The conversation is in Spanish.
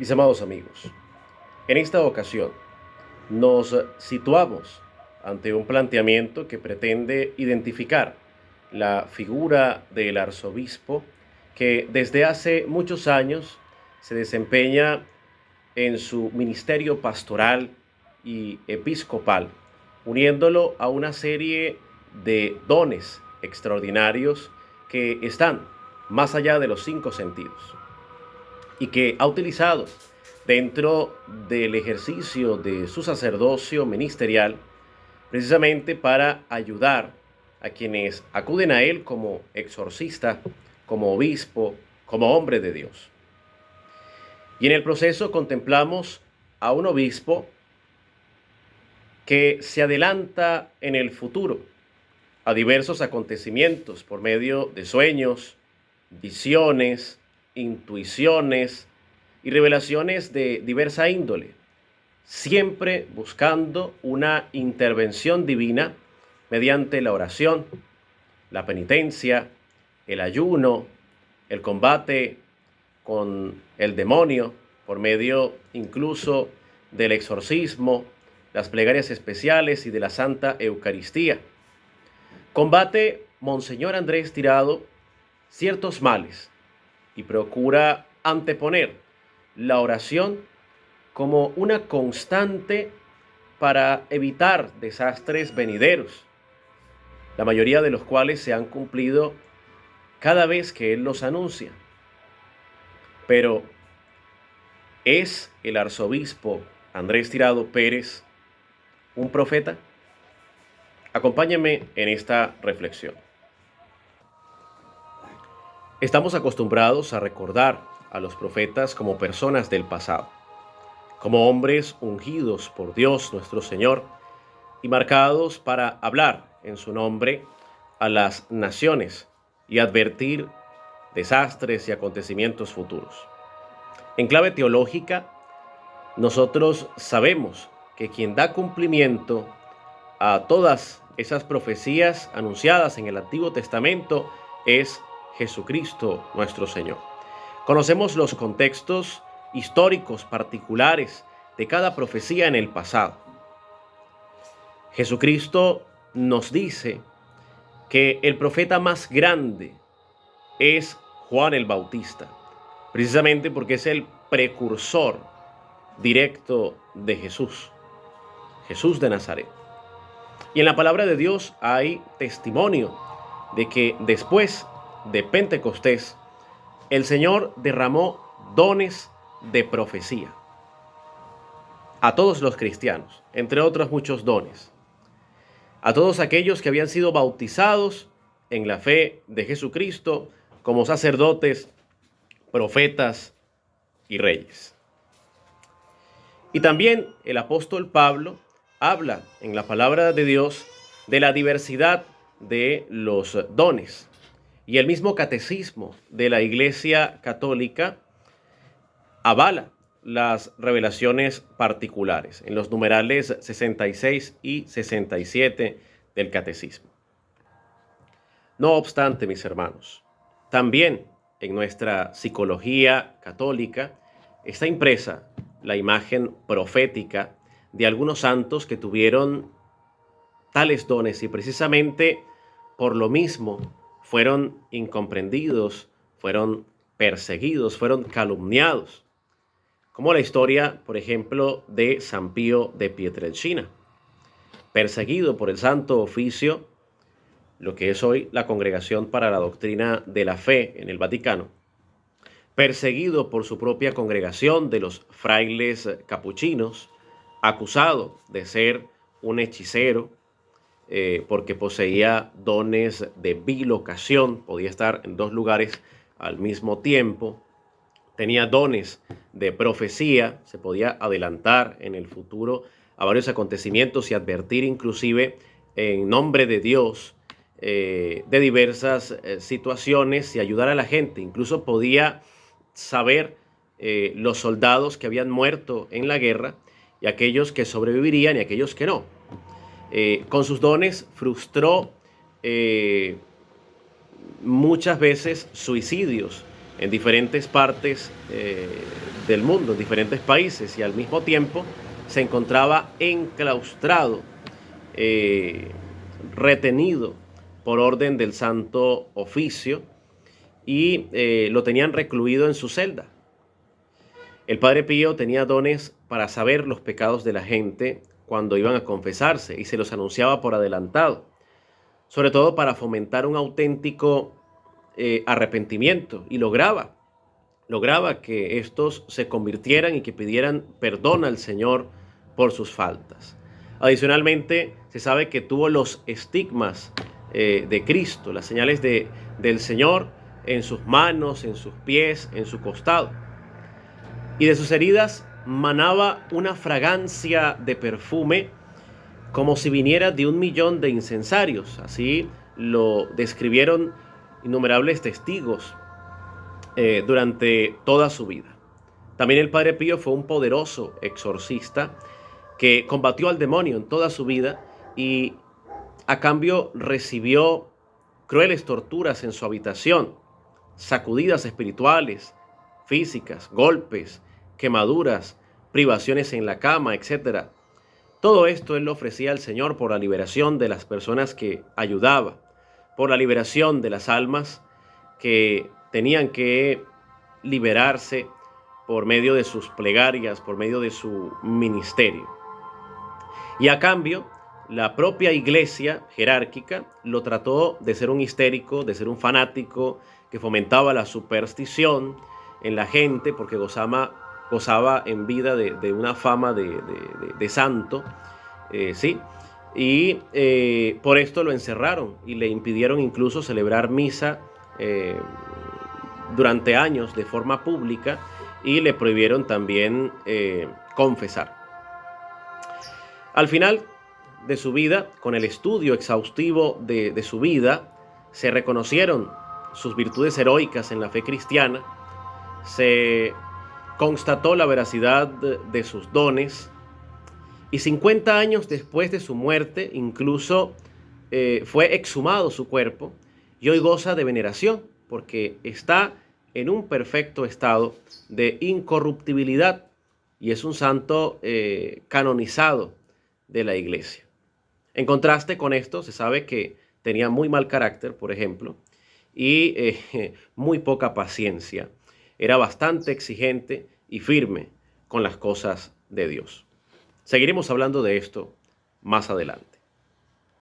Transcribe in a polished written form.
Mis amados amigos, en esta ocasión nos situamos ante un planteamiento que pretende identificar la figura del arzobispo que desde hace muchos años se desempeña en su ministerio pastoral y episcopal, uniéndolo a una serie de dones extraordinarios que están más allá de los cinco sentidos y que ha utilizado dentro del ejercicio de su sacerdocio ministerial precisamente para ayudar a quienes acuden a él como exorcista, como obispo, como hombre de Dios. Y en el proceso contemplamos a un obispo que se adelanta en el futuro a diversos acontecimientos por medio de sueños, visiones, intuiciones y revelaciones de diversa índole, siempre buscando una intervención divina mediante la oración, la penitencia, el ayuno, el combate con el demonio, por medio incluso del exorcismo, las plegarias especiales y de la Santa Eucaristía. Combate Monseñor Andrés Tirado ciertos males y procura anteponer la oración como una constante para evitar desastres venideros, la mayoría de los cuales se han cumplido cada vez que él los anuncia. Pero ¿es el arzobispo Andrés Tirado Pérez un profeta? Acompáñenme en esta reflexión. Estamos acostumbrados a recordar a los profetas como personas del pasado, como hombres ungidos por Dios nuestro Señor y marcados para hablar en su nombre a las naciones y advertir desastres y acontecimientos futuros. En clave teológica, nosotros sabemos que quien da cumplimiento a todas esas profecías anunciadas en el Antiguo Testamento es Jesucristo nuestro Señor. Conocemos los contextos históricos particulares de cada profecía en el pasado. Jesucristo nos dice que el profeta más grande es Juan el Bautista, precisamente porque es el precursor directo de Jesús, Jesús de Nazaret. Y en la palabra de Dios hay testimonio de que después de Pentecostés, el Señor derramó dones de profecía a todos los cristianos, entre otros muchos dones, a todos aquellos que habían sido bautizados en la fe de Jesucristo como sacerdotes, profetas y reyes. Y también el apóstol Pablo habla en la palabra de Dios de la diversidad de los dones. Y el mismo catecismo de la Iglesia Católica avala las revelaciones particulares en los numerales 66 y 67 del catecismo. No obstante, mis hermanos, también en nuestra psicología católica está impresa la imagen profética de algunos santos que tuvieron tales dones y precisamente por lo mismo fueron incomprendidos, fueron perseguidos, fueron calumniados, como la historia, por ejemplo, de San Pío de Pietrelcina, perseguido por el Santo Oficio, lo que es hoy la Congregación para la Doctrina de la Fe en el Vaticano, perseguido por su propia congregación de los frailes capuchinos, acusado de ser un hechicero, porque poseía dones de bilocación, podía estar en dos lugares al mismo tiempo, tenía dones de profecía, se podía adelantar en el futuro a varios acontecimientos y advertir inclusive en nombre de Dios de diversas situaciones y ayudar a la gente. Incluso podía saber los soldados que habían muerto en la guerra y aquellos que sobrevivirían y aquellos que no. Con sus dones frustró muchas veces suicidios en diferentes partes del mundo, en diferentes países, y al mismo tiempo se encontraba enclaustrado, retenido por orden del Santo Oficio, y lo tenían recluido en su celda. El Padre Pío tenía dones para saber los pecados de la gente cuando iban a confesarse y se los anunciaba por adelantado, sobre todo para fomentar un auténtico arrepentimiento, y lograba que estos se convirtieran y que pidieran perdón al Señor por sus faltas. Adicionalmente, se sabe que tuvo los estigmas de Cristo, las señales del Señor en sus manos, en sus pies, en su costado. Y de sus heridas manaba una fragancia de perfume como si viniera de 1.000.000 de incensarios. Así lo describieron innumerables testigos durante toda su vida. También el Padre Pío fue un poderoso exorcista que combatió al demonio en toda su vida y a cambio recibió crueles torturas en su habitación, sacudidas espirituales, físicas, golpes, quemaduras, privaciones en la cama, etc. Todo esto él lo ofrecía al Señor por la liberación de las personas que ayudaba, por la liberación de las almas que tenían que liberarse por medio de sus plegarias, por medio de su ministerio. Y a cambio, la propia iglesia jerárquica lo trató de ser un histérico, de ser un fanático que fomentaba la superstición en la gente, porque gozaba en vida de una fama de santo, ¿sí? Y por esto lo encerraron y le impidieron incluso celebrar misa durante años de forma pública, y le prohibieron también confesar. Al final de su vida, con el estudio exhaustivo de su vida, se reconocieron sus virtudes heroicas en la fe cristiana, se constató la veracidad de sus dones, y 50 años después de su muerte, incluso fue exhumado su cuerpo, y hoy goza de veneración, porque está en un perfecto estado de incorruptibilidad, y es un santo canonizado de la iglesia. En contraste con esto, se sabe que tenía muy mal carácter, por ejemplo, y muy poca paciencia. Era bastante exigente y firme con las cosas de Dios. Seguiremos hablando de esto más adelante.